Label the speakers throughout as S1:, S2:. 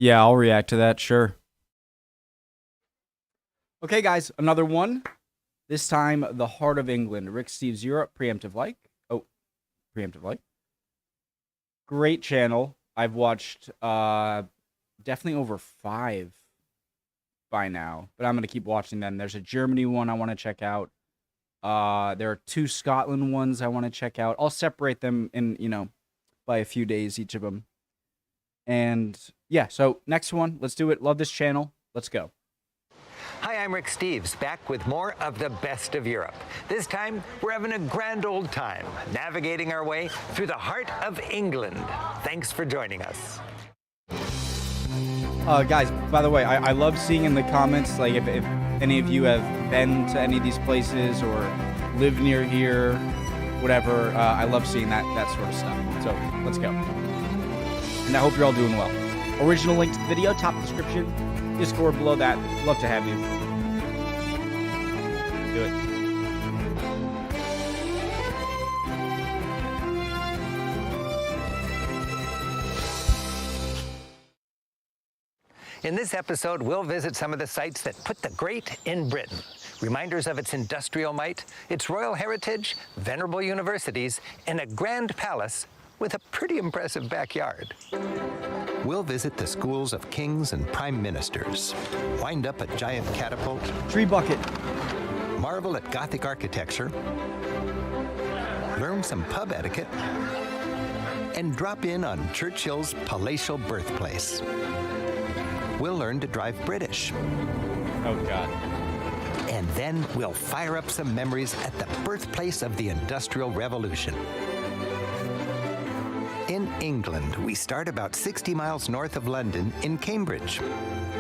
S1: Yeah, I'll react to that, sure. Okay, guys, another one. This time, the Heart of England. Rick Steves Europe, preemptive like. Oh, preemptive like. Great channel. I've watched definitely over 5 by now, but I'm going to keep watching them. There's a Germany one I want to check out. There are 2 Scotland ones I want to check out. I'll separate them in, by a few days, each of them. And yeah, so next one, let's do it. Love this channel. Let's go.
S2: Hi, I'm Rick Steves, back with more of the best of Europe. This time, we're having a grand old time, navigating our way through the heart of England. Thanks for joining us.
S1: Guys, by the way, I love seeing in the comments, like, if any of you have been to any of these places or live near here, whatever. I love seeing that sort of stuff. So, let's go. And I hope you're all doing well. Original link to the video, top description, Discord below that. Love to have you. Do it.
S2: In this episode, we'll visit some of the sites that put the great in Britain. Reminders of its industrial might, its royal heritage, venerable universities, and a grand palace with a pretty impressive backyard. We'll visit the schools of kings and prime ministers, wind up a giant catapult,
S1: Tree bucket.
S2: marvel at Gothic architecture, learn some pub etiquette, and drop in on Churchill's palatial birthplace. We'll learn to drive British.
S1: Oh, God.
S2: And then we'll fire up some memories at the birthplace of the Industrial Revolution. In England, we start about 60 miles north of London in Cambridge.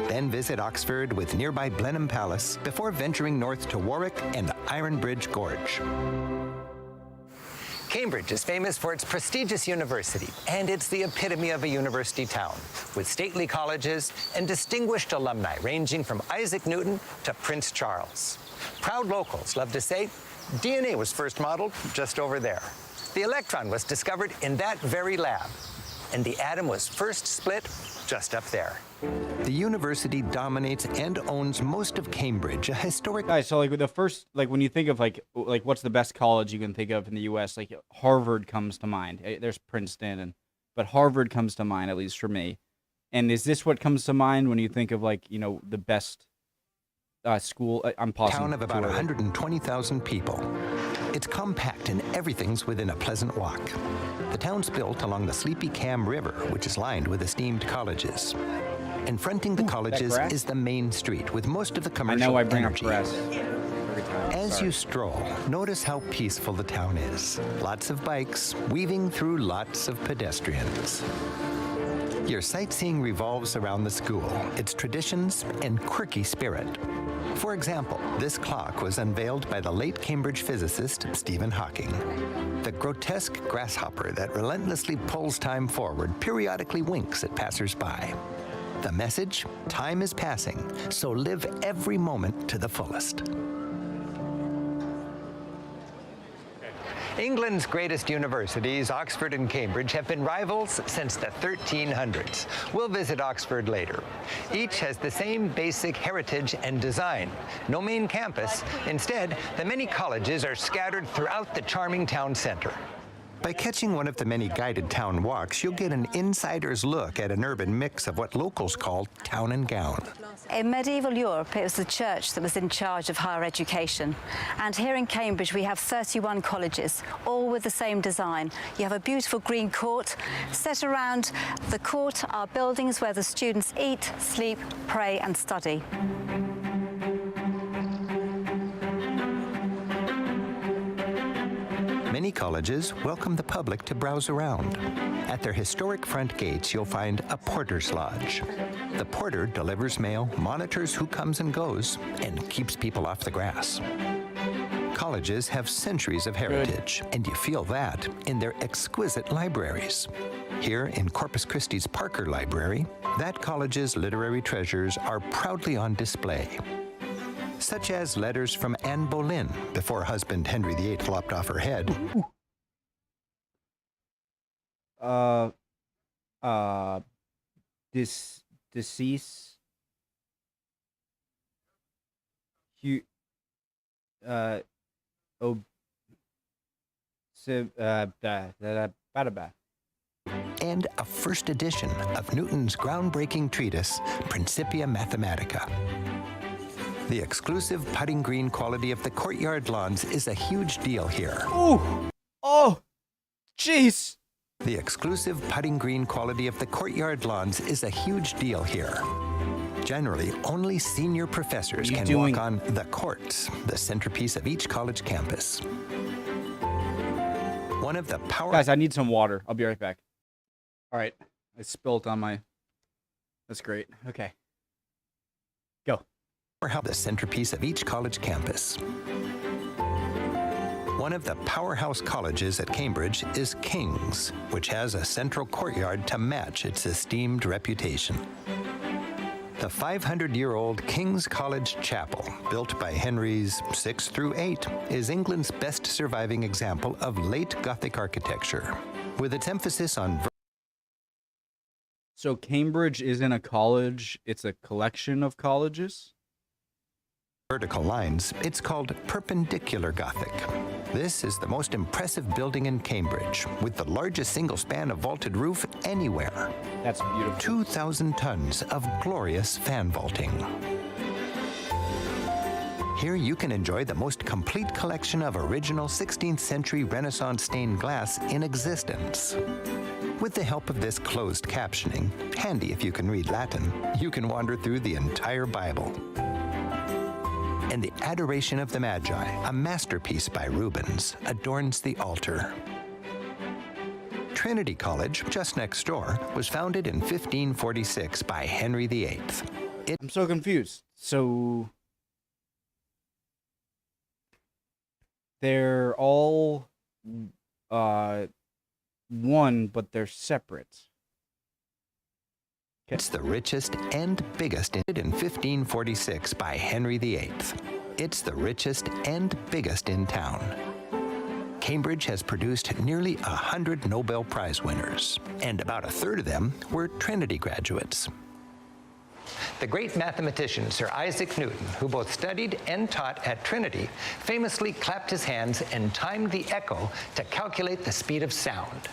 S2: Then visit Oxford with nearby Blenheim Palace before venturing north to Warwick and Ironbridge Gorge. Cambridge is famous for its prestigious university, and it's the epitome of a university town, with stately colleges and distinguished alumni ranging from Isaac Newton to Prince Charles. Proud locals love to say, DNA was first modeled just over there. The electron was discovered in that very lab, and the atom was first split just up there. The university dominates and owns most of Cambridge, a historic...
S1: Guys, so like the first, like when you think of like what's the best college you can think of in the U.S., like Harvard comes to mind. There's Princeton, but Harvard comes to mind, at least for me. And is this what comes to mind when you think of like, the best school? I'm pausing.
S2: Town of about 120,000 people. It's compact and everything's within a pleasant walk. The town's built along the Sleepy Cam River, which is lined with esteemed colleges. And fronting the colleges is the main street with most of the commercial
S1: I know I bring
S2: energy.
S1: up grass every time.
S2: As you stroll, notice how peaceful the town is. Lots of bikes weaving through lots of pedestrians. Your sightseeing revolves around the school, its traditions, and quirky spirit. For example, this clock was unveiled by the late Cambridge physicist Stephen Hawking. The grotesque grasshopper that relentlessly pulls time forward periodically winks at passers-by. The message, time is passing, so live every moment to the fullest. England's greatest universities, Oxford and Cambridge, have been rivals since the 1300s. We'll visit Oxford later. Each has the same basic heritage and design. No main campus. Instead, the many colleges are scattered throughout the charming town center. By catching one of the many guided town walks, you'll get an insider's look at an urban mix of what locals call town and gown.
S3: In medieval Europe, it was the church that was in charge of higher education. And here in Cambridge, we have 31 colleges, all with the same design. You have a beautiful green court. Set around the court are buildings where the students eat, sleep, pray, and study.
S2: Many colleges welcome the public to browse around. At their historic front gates, you'll find a porter's lodge. The porter delivers mail, monitors who comes and goes, and keeps people off the grass. Colleges have centuries of heritage, and you feel that in their exquisite libraries. Here in Corpus Christi's Parker Library, that college's literary treasures are proudly on display. Such as letters from Anne Boleyn before husband Henry VIII lopped off her head.
S1: decease. Oh,
S2: And a first edition of Newton's groundbreaking treatise, Principia Mathematica. The exclusive putting green quality of the courtyard lawns is a huge deal here.
S1: Oh, jeez.
S2: The exclusive putting green quality of the courtyard lawns is a huge deal here. Generally, only senior professors can walk on the courts, the centerpiece of each college campus. One of the
S1: Guys, I need some water. I'll be right back. All right. I spilled on my... That's great. Okay. Go.
S2: The centerpiece of each college campus. One of the powerhouse colleges at Cambridge is King's, which has a central courtyard to match its esteemed reputation. The 500-year-old King's College Chapel, built by Henrys 6 through 8, is England's best surviving example of late Gothic architecture, with its emphasis on...
S1: So Cambridge isn't a college, it's a collection of colleges?
S2: Vertical lines, it's called perpendicular Gothic. This is the most impressive building in Cambridge, with the largest single span of vaulted roof anywhere.
S1: That's beautiful.
S2: 2,000 tons of glorious fan vaulting. Here you can enjoy the most complete collection of original 16th century Renaissance stained glass in existence. With the help of this closed captioning, handy if you can read Latin, you can wander through the entire Bible. And the Adoration of the Magi, a masterpiece by Rubens, adorns the altar. Trinity College, just next door, was founded in 1546 by Henry VIII.
S1: I'm so confused. So they're all one, but they're separate. Okay.
S2: It's the richest and biggest in 1546 by Henry VIII. It's the richest and biggest in town. Cambridge has produced nearly 100 Nobel Prize winners, and about a third of them were Trinity graduates. The great mathematician Sir Isaac Newton, who both studied and taught at Trinity, famously clapped his hands and timed the echo to calculate the speed of sound.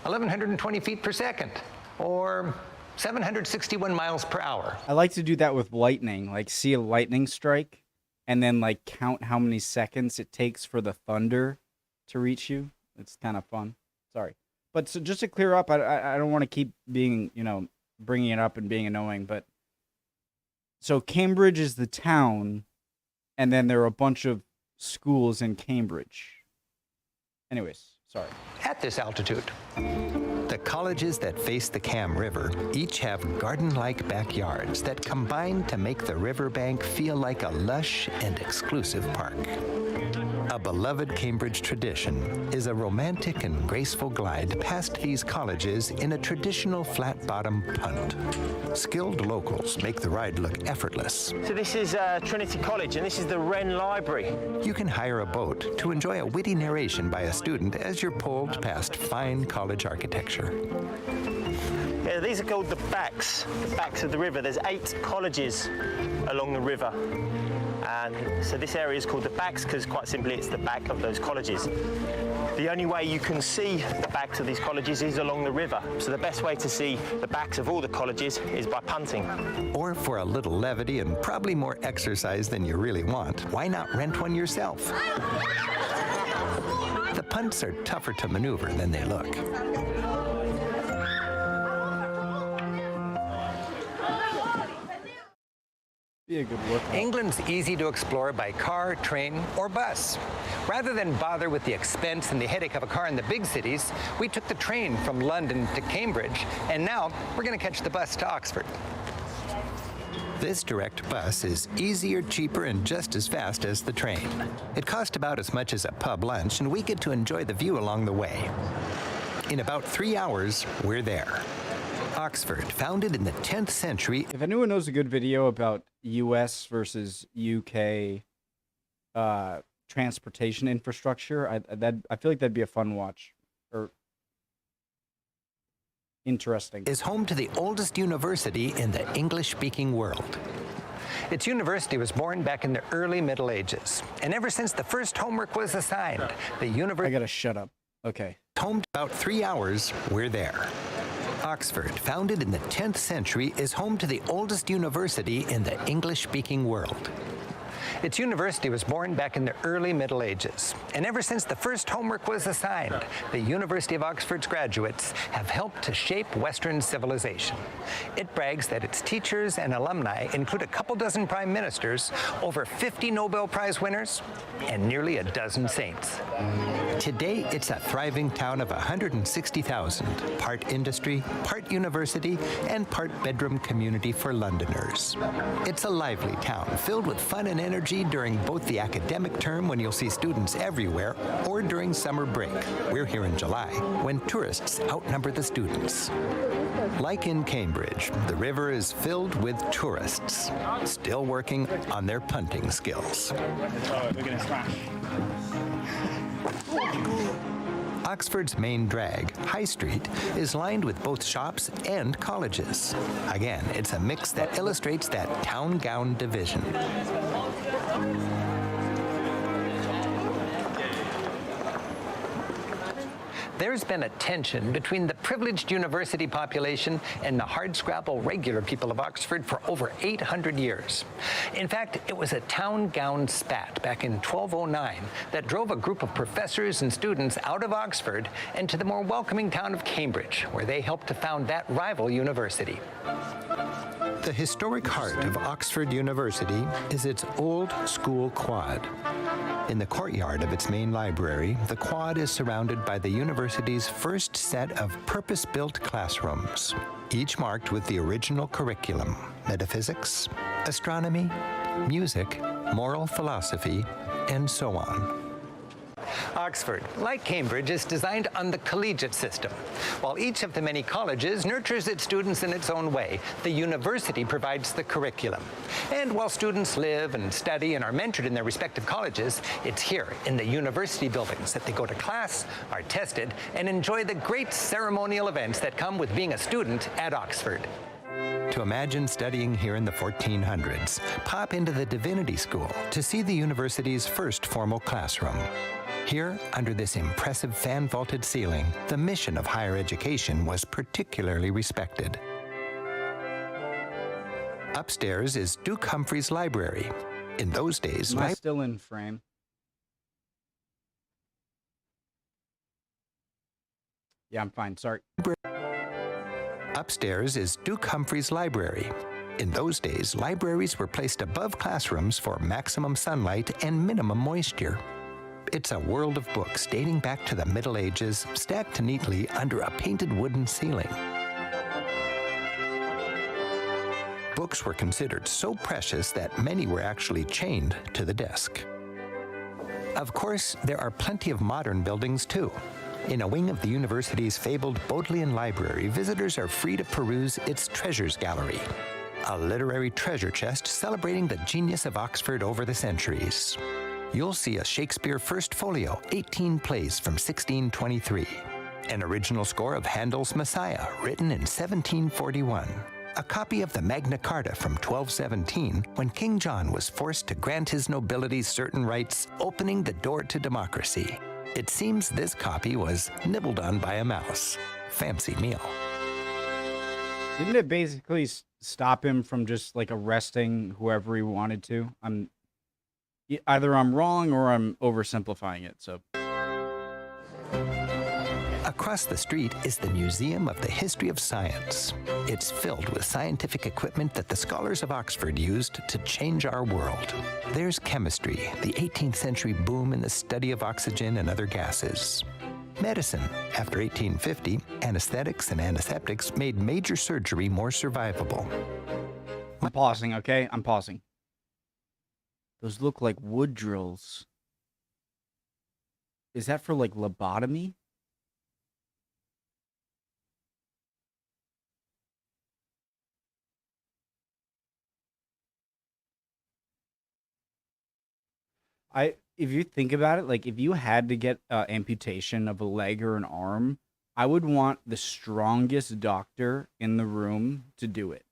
S2: 1,120 feet per second, or 761 miles per hour.
S1: I like to do that with lightning, like see a lightning strike, and then like count how many seconds it takes for the thunder to reach you. It's kind of fun. Sorry. But so just to clear up, I don't want to keep being, bringing it up and being annoying, but so Cambridge is the town, and then there are a bunch of schools in Cambridge. Anyways, sorry.
S2: At this altitude, the colleges that face the Cam River each have garden-like backyards that combine to make the riverbank feel like a lush and exclusive park. A beloved Cambridge tradition is a romantic and graceful glide past these colleges in a traditional flat-bottom punt. Skilled locals make the ride look effortless.
S4: So this is Trinity College, and this is the Wren Library.
S2: You can hire a boat to enjoy a witty narration by a student as you're pulled past fine college architecture.
S4: Yeah, these are called the backs of the river. There's 8 colleges along the river. And so this area is called the backs because quite simply it's the back of those colleges. The only way you can see the backs of these colleges is along the river. So the best way to see the backs of all the colleges is by punting.
S2: Or for a little levity and probably more exercise than you really want, why not rent one yourself? The punts are tougher to maneuver than they look.
S1: Be a good workout.
S2: England's easy to explore by car, train, or bus. Rather than bother with the expense and the headache of a car in the big cities, we took the train from London to Cambridge, and now we're going to catch the bus to Oxford. This direct bus is easier, cheaper, and just as fast as the train. It cost about as much as a pub lunch, and we get to enjoy the view along the way. In about 3 hours, we're there. Oxford, founded in the 10th century.
S1: If anyone knows a good video about US versus UK transportation infrastructure, I feel like that'd be a fun watch. Or Interesting.
S2: is home to the oldest university in the English-speaking world. Its university was born back in the early Middle Ages, and ever since the first homework was assigned, the
S1: I
S2: university
S1: gotta shut up. Okay.
S2: home to about 3 hours, we're there. Oxford, founded in the 10th century, is home to the oldest university in the English-speaking world. Its university was born back in the early Middle Ages, and ever since the first homework was assigned, the University of Oxford's graduates have helped to shape Western civilization. It brags that its teachers and alumni include a couple dozen prime ministers, over 50 Nobel Prize winners, and nearly a dozen saints. Today, it's a thriving town of 160,000, part industry, part university, and part bedroom community for Londoners. It's a lively town filled with fun and energy during both the academic term, when you'll see students everywhere, or during summer break. We're here in July, when tourists outnumber the students. Like in Cambridge, the river is filled with tourists, still working on their punting skills. Oxford's main drag, High Street, is lined with both shops and colleges. Again, it's a mix that illustrates that town gown division. There's been a tension between the privileged university population and the hardscrabble regular people of Oxford for over 800 years. In fact, it was a town gown spat back in 1209 that drove a group of professors and students out of Oxford and to the more welcoming town of Cambridge, where they helped to found that rival university. The historic heart of Oxford University is its old school quad. In the courtyard of its main library, the quad is surrounded by the university's first set of purpose-built classrooms, each marked with the original curriculum: metaphysics, astronomy, music, moral philosophy, and so on. Oxford, like Cambridge, is designed on the collegiate system. While each of the many colleges nurtures its students in its own way, the university provides the curriculum. And while students live and study and are mentored in their respective colleges, it's here in the university buildings that they go to class, are tested, and enjoy the great ceremonial events that come with being a student at Oxford. To imagine studying here in the 1400s, pop into the Divinity School to see the university's first formal classroom. Here, under this impressive fan-vaulted ceiling, the mission of higher education was particularly respected. Upstairs is Duke Humphrey's library. In those days,
S1: Am I still in frame? Yeah, I'm fine. Sorry.
S2: Upstairs is Duke Humphrey's library. In those days, libraries were placed above classrooms for maximum sunlight and minimum moisture. It's a world of books dating back to the Middle Ages, stacked neatly under a painted wooden ceiling. Books were considered so precious that many were actually chained to the desk. Of course, there are plenty of modern buildings too. In a wing of the university's fabled Bodleian Library, visitors are free to peruse its Treasures Gallery, a literary treasure chest celebrating the genius of Oxford over the centuries. You'll see a Shakespeare First Folio, 18 plays from 1623, an original score of Handel's Messiah, written in 1741, a copy of the Magna Carta from 1217, when King John was forced to grant his nobility certain rights, opening the door to democracy. It seems this copy was nibbled on by a mouse. Fancy meal.
S1: Didn't it basically stop him from just like arresting whoever he wanted to? Either I'm wrong or I'm oversimplifying it. So
S2: Across the street is the Museum of the History of Science. It's filled with scientific equipment that the scholars of Oxford used to change our world. There's chemistry, the 18th century boom in the study of oxygen and other gases. Medicine. After 1850, anesthetics and antiseptics made major surgery more survivable.
S1: I'm pausing, okay? I'm pausing. Those look like wood drills. Is that for like lobotomy? If you think about it, like if you had to get amputation of a leg or an arm, I would want the strongest doctor in the room to do it.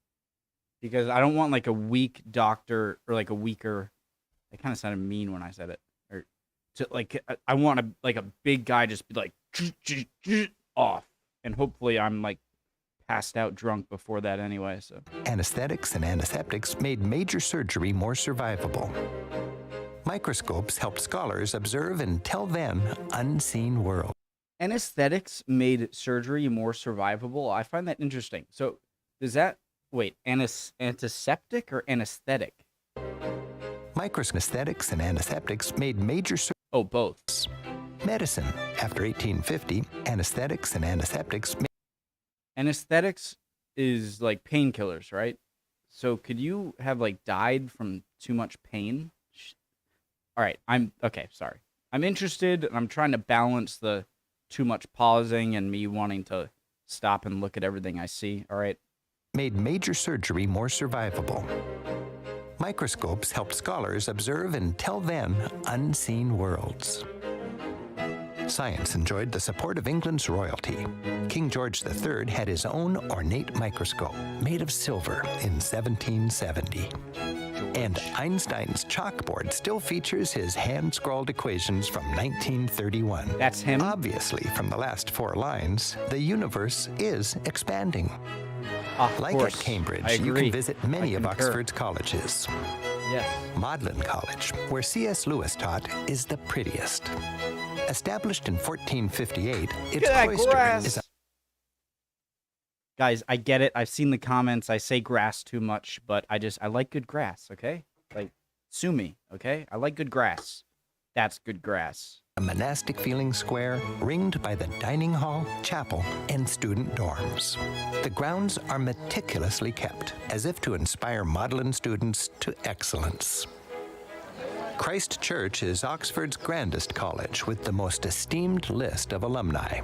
S1: Because I don't want like a weak doctor or like a weaker. It kind of sounded mean when I said it. Or to like, I want a big guy just be like off, and hopefully I'm like passed out drunk before that anyway. So
S2: Anesthetics and antiseptics made major surgery more survivable. Microscopes helped scholars observe until then unseen worlds.
S1: anesthetics made surgery more survivable. I find that interesting. So does that wait antiseptic or anesthetic?
S2: Microanesthetics and antiseptics made major
S1: Oh, both.
S2: medicine. After 1850, anesthetics and antiseptics
S1: Anesthetics is like painkillers, right? So could you have like died from too much pain? All right, sorry. I'm interested, and I'm trying to balance the too much pausing and me wanting to stop and look at everything I see. All right.
S2: made major surgery more survivable. Microscopes helped scholars observe until then unseen worlds. Science enjoyed the support of England's royalty. King George III had his own ornate microscope made of silver in 1770. And Einstein's chalkboard still features his hand-scrawled equations from 1931.
S1: That's him?
S2: Obviously, from the last 4 lines, the universe is expanding. Like at
S1: course. I
S2: Cambridge, you
S1: agree.
S2: can visit many
S1: I
S2: of
S1: concur.
S2: Oxford's colleges.
S1: Yes.
S2: Magdalen College, where C.S. Lewis taught, is the prettiest. Established in 1458, its
S1: Look at that
S2: cloister
S1: grass.
S2: is
S1: Guys, I get it. I've seen the comments. I say grass too much, but I like good grass, okay? Like, sue me, okay? I like good grass. That's good grass.
S2: a monastic-feeling square ringed by the dining hall, chapel, and student dorms. The grounds are meticulously kept, as if to inspire Magdalen students to excellence. Christ Church is Oxford's grandest college with the most esteemed list of alumni.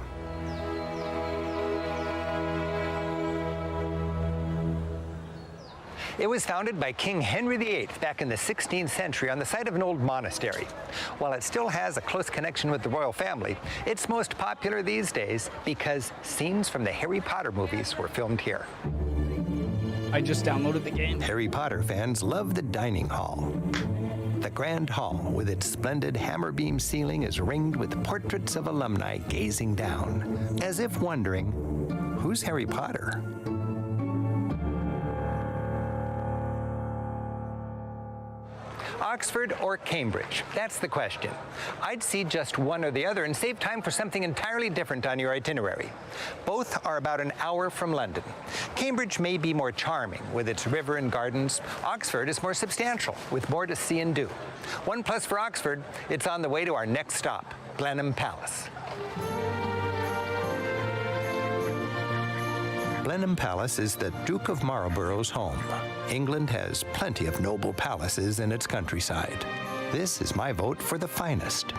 S2: It was founded by King Henry VIII back in the 16th century on the site of an old monastery. While it still has a close connection with the royal family, it's most popular these days because scenes from the Harry Potter movies were filmed here.
S1: I just downloaded the game.
S2: Harry Potter fans love the dining hall. The Grand Hall, with its splendid hammer-beam ceiling, is ringed with portraits of alumni gazing down, as if wondering, who's Harry Potter? Oxford or Cambridge? That's the question. I'd see just one or the other and save time for something entirely different on your itinerary. Both are about an hour from London. Cambridge may be more charming with its river and gardens. Oxford is more substantial with more to see and do. 1+ for Oxford, it's on the way to our next stop, Blenheim Palace. Blenheim Palace is the Duke of Marlborough's home. England has plenty of noble palaces in its countryside. This is my vote for the finest.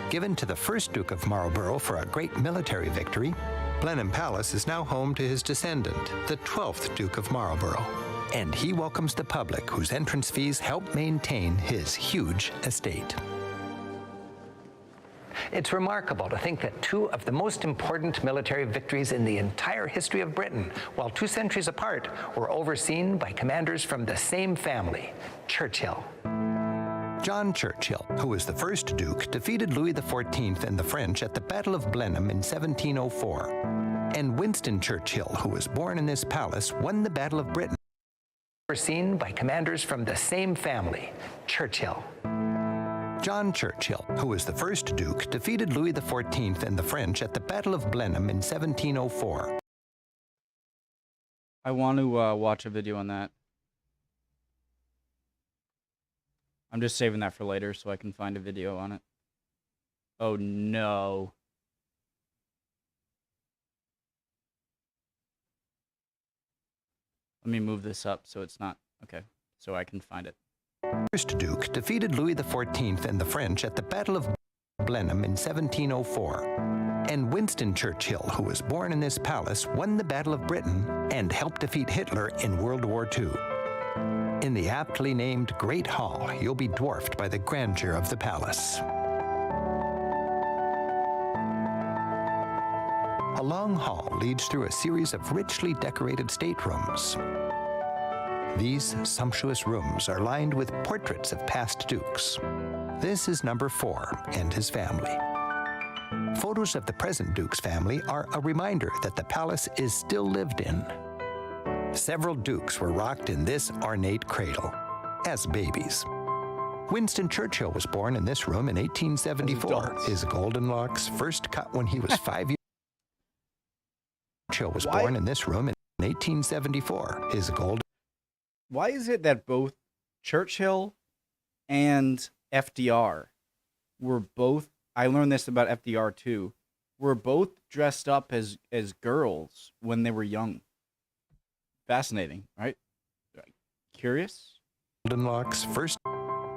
S2: Given to the first Duke of Marlborough for a great military victory, Blenheim Palace is now home to his descendant, the 12th Duke of Marlborough. And he welcomes the public whose entrance fees help maintain his huge estate. It's remarkable to think that 2 of the most important military victories in the entire history of Britain, while 2 centuries apart, were overseen by commanders from the same family, Churchill. John Churchill, who was the first Duke, defeated Louis XIV and the French at the Battle of Blenheim in 1704. And Winston Churchill, who was born in this palace, won the Battle of Britain, overseen by commanders from the same family, Churchill. John Churchill, who was the first Duke, defeated Louis XIV and the French at the Battle of Blenheim in 1704.
S1: I want to watch a video on that. I'm just saving that for later so I can find a video on it. Oh no. Let me move this up so it's not... Okay, so I can find it.
S2: First Duke defeated Louis XIV and the French at the Battle of Blenheim in 1704. And Winston Churchill, who was born in this palace, won the Battle of Britain and helped defeat Hitler in World War II. In the aptly named Great Hall, you'll be dwarfed by the grandeur of the palace. A long hall leads through a series of richly decorated staterooms. These sumptuous rooms are lined with portraits of past dukes. This is number 4 and his family. Photos of the present Duke's family are a reminder that the palace is still lived in. Several dukes were rocked in this ornate cradle as babies. Winston Churchill was born in this room in 1874. His golden locks first cut when he was 5 years. Churchill was born in this room in 1874. His golden.
S1: Why is it that both Churchill and FDR were both, I learned this about FDR too, were both dressed up as girls when they were young? Fascinating, right? Curious?
S2: Golden locks first.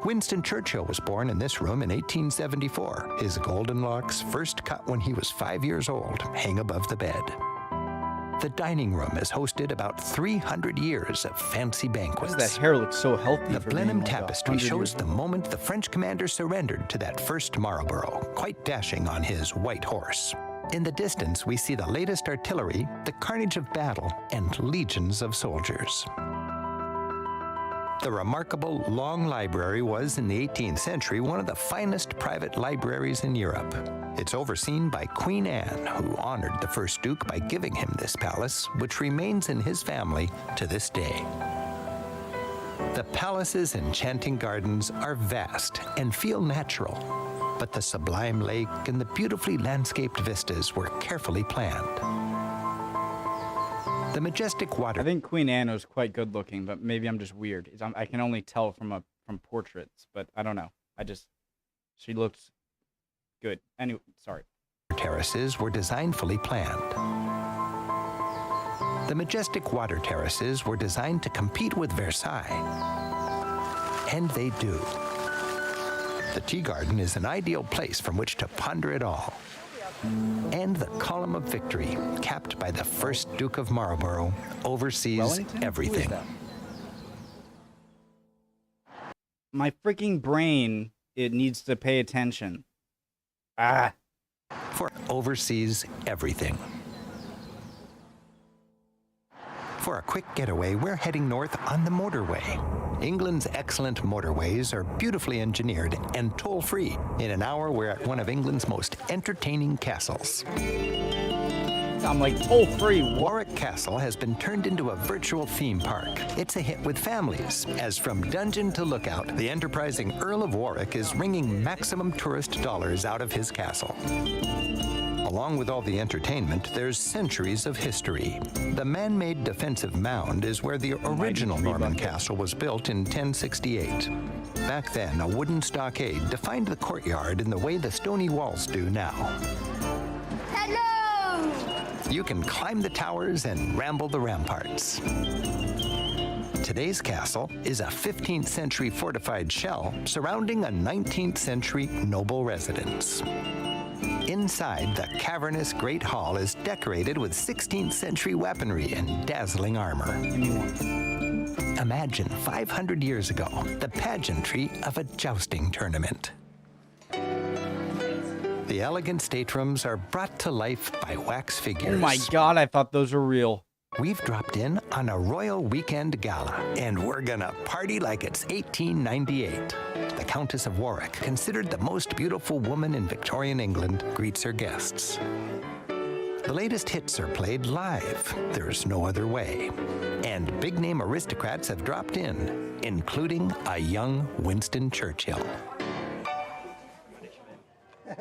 S2: Winston Churchill was born in this room in 1874. His golden locks first cut when he was 5 years old hang above the bed. The dining room has hosted about 300 years of fancy banquets.
S1: That hair looks so healthy.
S2: The Blenheim Tapestry shows the moment the French commander surrendered to that first Marlborough, quite dashing on his white horse. In the distance, we see the latest artillery, the carnage of battle, and legions of soldiers. The remarkable Long Library was, in the 18th century, one of the finest private libraries in Europe. It's overseen by Queen Anne, who honored the first Duke by giving him this palace, which remains in his family to this day. The palace's enchanting gardens are vast and feel natural, but the sublime lake and the beautifully landscaped vistas were carefully planned. The majestic water.
S1: I think Queen Anne was quite good looking, but maybe I'm just weird. I can only tell from portraits, but I don't know. She looked good. Anyway, sorry.
S2: Terraces were designfully planned. The majestic water terraces were designed to compete with Versailles. And they do. The tea garden is an ideal place from which to ponder it all. And the column of victory, capped by the first Duke of Marlborough, oversees
S1: Wellington?
S2: everything.
S1: Who is that? My freaking brain, it needs to pay attention.
S2: Oversees everything. For a quick getaway, we're heading north on the motorway. England's excellent motorways are beautifully engineered and toll-free. In an hour, we're at one of England's most entertaining castles.
S1: I'm like, toll-free.
S2: Warwick Castle has been turned into a virtual theme park. It's a hit with families, as from dungeon to lookout, the enterprising Earl of Warwick is wringing maximum tourist dollars out of his castle. Along with all the entertainment, there's centuries of history. The man-made defensive mound is where the original Norman castle was built in 1068. Back then, a wooden stockade defined the courtyard in the way the stony walls do now.
S5: Hello!
S2: You can climb the towers and ramble the ramparts. Today's castle is a 15th century fortified shell surrounding a 19th century noble residence. Inside, the cavernous Great Hall is decorated with 16th century weaponry and dazzling armor. Imagine 500 years ago, the pageantry of a jousting tournament. The elegant staterooms are brought to life by wax figures.
S1: Oh my God, I thought those were real.
S2: We've dropped in on a royal weekend gala, and we're gonna party like it's 1898. The Countess of Warwick, considered the most beautiful woman in Victorian England, greets her guests. The latest hits are played live. There's no other way. And big-name aristocrats have dropped in, including a young Winston Churchill.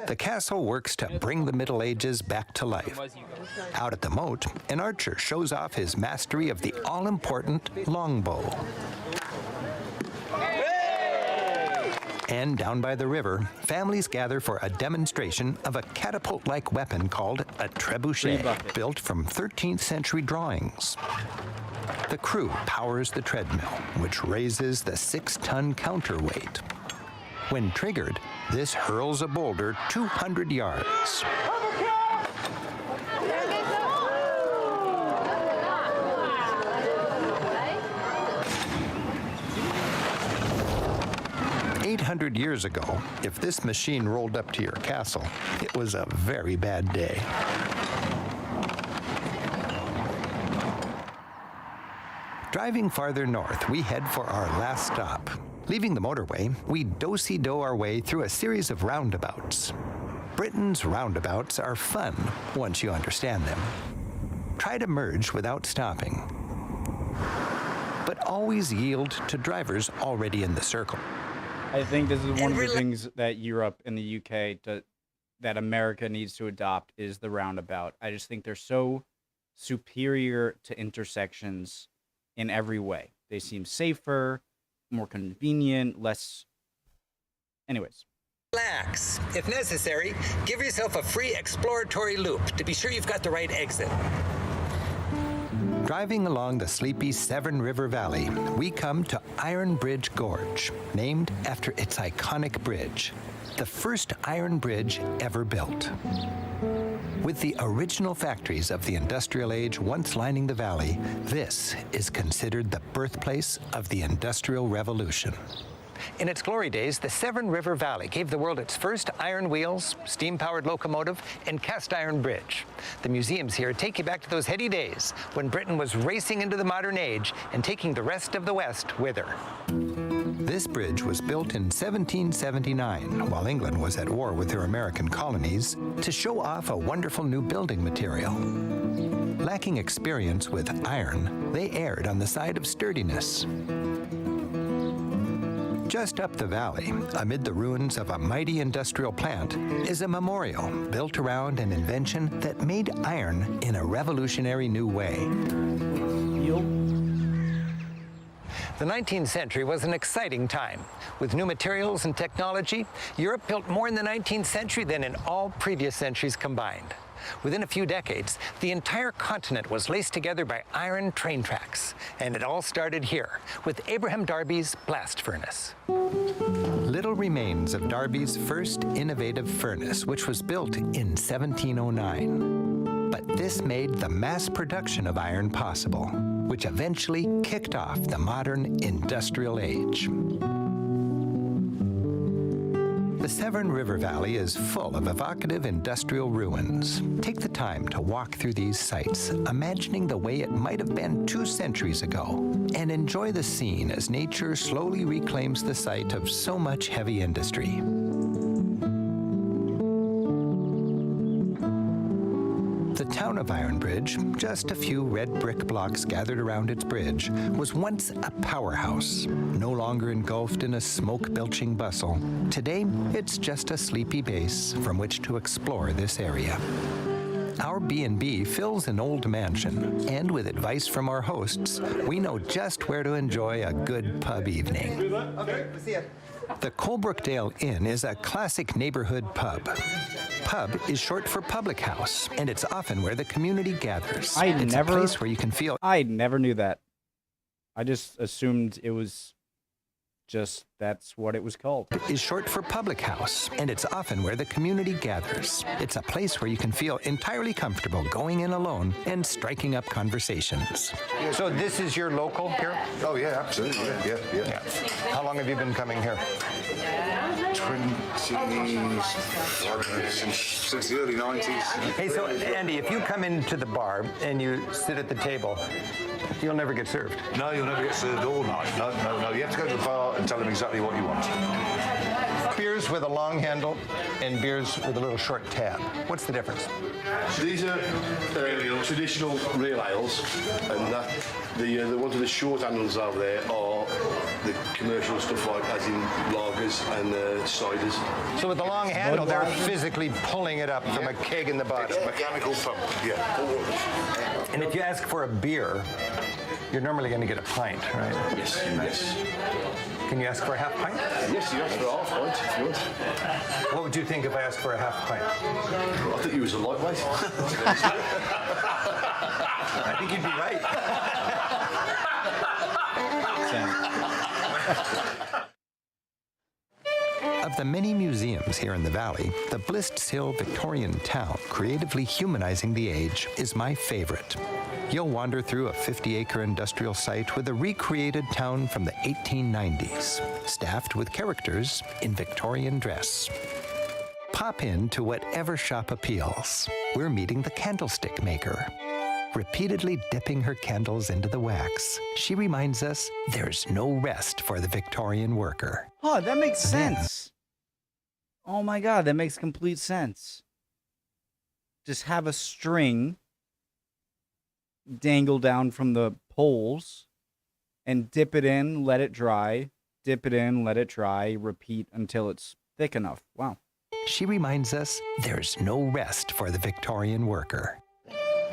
S2: The castle works to bring the Middle Ages back to life. Out at the moat, an archer shows off his mastery of the all-important longbow. And down by the river, families gather for a demonstration of a catapult-like weapon called a trebuchet, built from 13th century drawings. The crew powers the treadmill, which raises the 6-ton counterweight. When triggered, this hurls a boulder 200 yards. 800 years ago, if this machine rolled up to your castle, it was a very bad day. Driving farther north, we head for our last stop. Leaving the motorway, we do-si-do our way through a series of roundabouts. Britain's roundabouts are fun once you understand them. Try to merge without stopping, but always yield to drivers already in the circle.
S1: I think this is one of the things that Europe and the UK that America needs to adopt is the roundabout. I just think they're so superior to intersections in every way. They seem safer, more convenient, less... Anyways.
S2: Relax. If necessary, give yourself a free exploratory loop to be sure you've got the right exit. Driving along the sleepy Severn River Valley, we come to Ironbridge Gorge, named after its iconic bridge, the first iron bridge ever built. With the original factories of the industrial age once lining the valley, this is considered the birthplace of the Industrial Revolution. In its glory days, the Severn River Valley gave the world its first iron wheels, steam-powered locomotive, and cast-iron bridge. The museums here take you back to those heady days when Britain was racing into the modern age and taking the rest of the West with her. This bridge was built in 1779, while England was at war with her American colonies, to show off a wonderful new building material. Lacking experience with iron, they erred on the side of sturdiness. Just up the valley, amid the ruins of a mighty industrial plant, is a memorial built around an invention that made iron in a revolutionary new way. The 19th century was an exciting time. With new materials and technology, Europe built more in the 19th century than in all previous centuries combined. Within a few decades, the entire continent was laced together by iron train tracks. And it all started here, with Abraham Darby's blast furnace. Little remains of Darby's first innovative furnace, which was built in 1709. But this made the mass production of iron possible, which eventually kicked off the modern industrial age. The Severn River Valley is full of evocative industrial ruins. Take the time to walk through these sites, imagining the way it might have been 2 centuries ago, and enjoy the scene as nature slowly reclaims the site of so much heavy industry. The town of Ironbridge, just a few red brick blocks gathered around its bridge, was once a powerhouse, no longer engulfed in a smoke-belching bustle. Today, it's just a sleepy base from which to explore this area. Our B&B fills an old mansion, and with advice from our hosts, we know just where to enjoy a good pub evening.
S5: Okay, we'll see you.
S2: The Colebrookdale Inn is a classic neighborhood pub. Pub is short for public house, and it's often where the community gathers. It's a place where you can feel...
S1: I never knew that. I just assumed it was just that's what it was called.
S2: Is short for public house, and it's often where the community gathers. It's a place where you can feel entirely comfortable going in alone and striking up conversations. So this is your local here?
S5: Oh, yeah, absolutely. Yeah.
S2: How long have you been coming here?
S5: Since the early 90s.
S2: Hey, so Andy, if you come into the bar and you sit at the table, you'll never get served.
S5: No, you'll never get served all night. No. You have to go to the bar and tell them exactly what you want.
S2: Beers with a long handle and beers with a little short tab. What's the difference?
S6: These are traditional real ales, and the ones with the short handles over there are the commercial stuff, like as in lagers and ciders.
S2: So with the long handle, they're physically pulling it up from a keg in the bottom.
S5: It's a mechanical pump, yeah.
S2: And if you ask for a beer, you're normally going to get a pint, right?
S6: Yes.
S2: Can you ask for a half pint?
S6: Yes, you ask for a half pint if you want.
S2: What would you think if I asked for a half pint?
S6: I think you was a lightweight.
S2: I think you'd be right. Of the many museums here in the valley, the Blists Hill Victorian Town, creatively humanizing the age, is my favorite. You'll wander through a 50-acre industrial site with a recreated town from the 1890s, staffed with characters in Victorian dress. Pop in to whatever shop appeals. We're meeting the candlestick maker. Repeatedly dipping her candles into the wax, she reminds us there's no rest for the Victorian worker.
S1: Oh, that makes sense. Oh my God, that makes complete sense. Just have a string dangle down from the poles and dip it in, let it dry, dip it in, let it dry, repeat until it's thick enough. Wow.
S2: She reminds us there's no rest for the Victorian worker.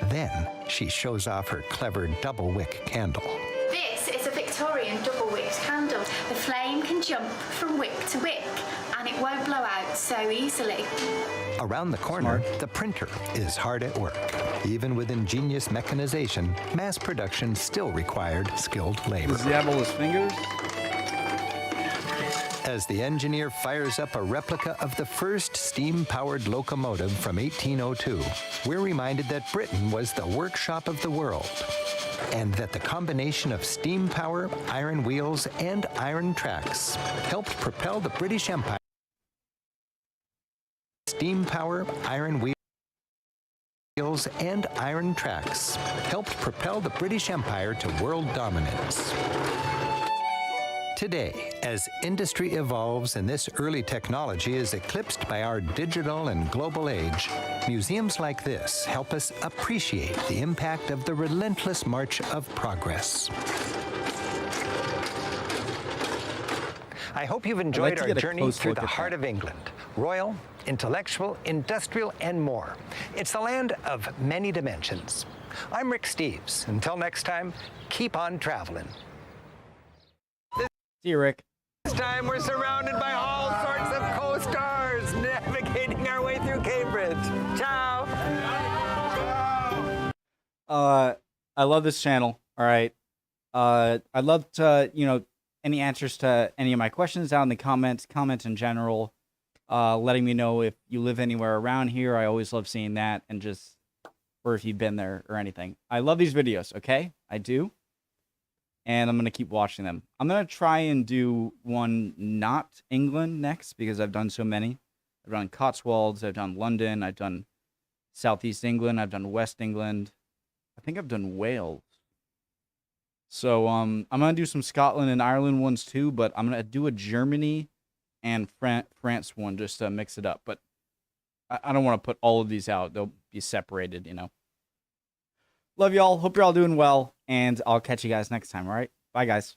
S2: Then she shows off her clever double wick candle.
S7: This is a Victorian double-wicked candle. The flame can jump from wick to wick, and it won't blow out so easily.
S2: Around the corner, the printer is hard at work. Even with ingenious mechanization, mass production still required skilled labor.
S1: Does he have all his fingers?
S2: As the engineer fires up a replica of the first steam-powered locomotive from 1802, we're reminded that Britain was the workshop of the world, and that the combination of steam power, iron wheels, and iron tracks helped propel the British Empire. Steam power, iron wheels, and iron tracks helped propel the British Empire to world dominance. Today, as industry evolves and this early technology is eclipsed by our digital and global age, museums like this help us appreciate the impact of the relentless march of progress. I hope you've enjoyed our journey through the heart of England. Royal, intellectual, industrial, and more. It's the land of many dimensions. I'm Rick Steves. Until next time, keep on traveling.
S1: See you, Rick.
S2: This time we're surrounded by all sorts of co-stars navigating our way through Cambridge. Ciao!
S1: I love this channel. All right. I'd love to, any answers to any of my questions down in the comments in general, letting me know if you live anywhere around here. I always love seeing that, and just, or if you've been there or anything. I love these videos, okay? I do. And I'm going to keep watching them. I'm going to try and do one not England next, because I've done so many. I've done Cotswolds, I've done London, I've done Southeast England, I've done West England. I think I've done Wales. So I'm going to do some Scotland and Ireland ones too, but I'm going to do a Germany and France one just to mix it up. But I don't want to put all of these out. They'll be separated, Love y'all. Hope you're all doing well, and I'll catch you guys next time, all right? Bye, guys.